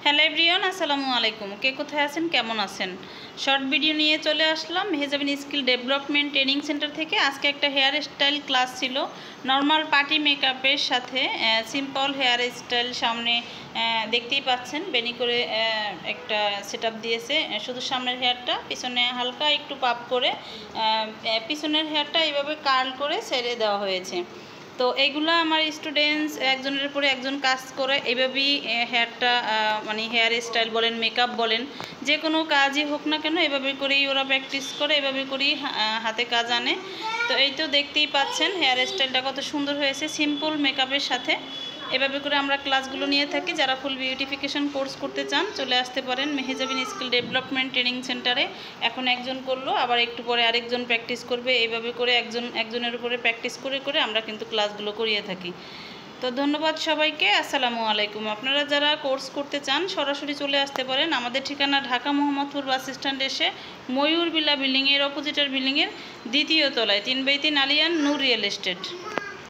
Hello everyone, আসসালামু আলাইকুম। কে কোথায় আছেন, কেমন আছেন? শর্ট ভিডিও নিয়ে চলে আসলাম Mehjabin skill development training centre থেকে। আজকে একটা হেয়ার স্টাইল ক্লাস ছিল, নর্মাল পার্টি মেকআপের সাথে সিম্পল হেয়ার স্টাইল। সামনে দেখতেই পাচ্ছেন বেনি করে একটা সেটআপ দিয়েছে, শুধু সামনের হেয়ারটা, পিছনে হালকা একটু পাপ করে পিছনের হেয়ারটা এইভাবে কার্ল করে ছেড়ে দেওয়া হয়েছে। তো এইগুলো আমার স্টুডেন্টস একজনের পরে একজন কাজ করে এইভাবেই হেয়ারটা মানে হেয়ার স্টাইল বলেন, মেকআপ বলেন, যে কোনো কাজই হোক না কেন এভাবে করেই ওরা প্র্যাকটিস করে, এভাবে করেই হাতে কাজ আনে। তো এই তো দেখতেই পাচ্ছেন হেয়ার স্টাইলটা কত সুন্দর হয়েছে সিম্পল মেকআপের সাথে। এভাবে করে আমরা ক্লাসগুলো নিয়ে থাকি। যারা ফুল বিউটিফিকেশন কোর্স করতে চান চলে আসতে পারেন মেহেজাবিন স্কিল ডেভেলপমেন্ট ট্রেনিং সেন্টারে। এখন একজন করলো, আবার একটু পরে আরেকজন প্র্যাকটিস করবে। এইভাবে করে একজনের উপরে প্র্যাকটিস করে করে আমরা কিন্তু ক্লাসগুলো করিয়ে থাকি। তো ধন্যবাদ সবাইকে, আসসালামু আলাইকুম। আপনারা যারা কোর্স করতে চান সরাসরি চলে আসতে পারেন। আমাদের ঠিকানা ঢাকা মোহাম্মদপুর বাস স্ট্যান্ড এসে ময়ূর বিলা বিল্ডিংয়ের অপোজিটের বিল্ডিংয়ের দ্বিতীয় তলায় 3/3 আলিয়ান নূর রিয়েল এস্টেট।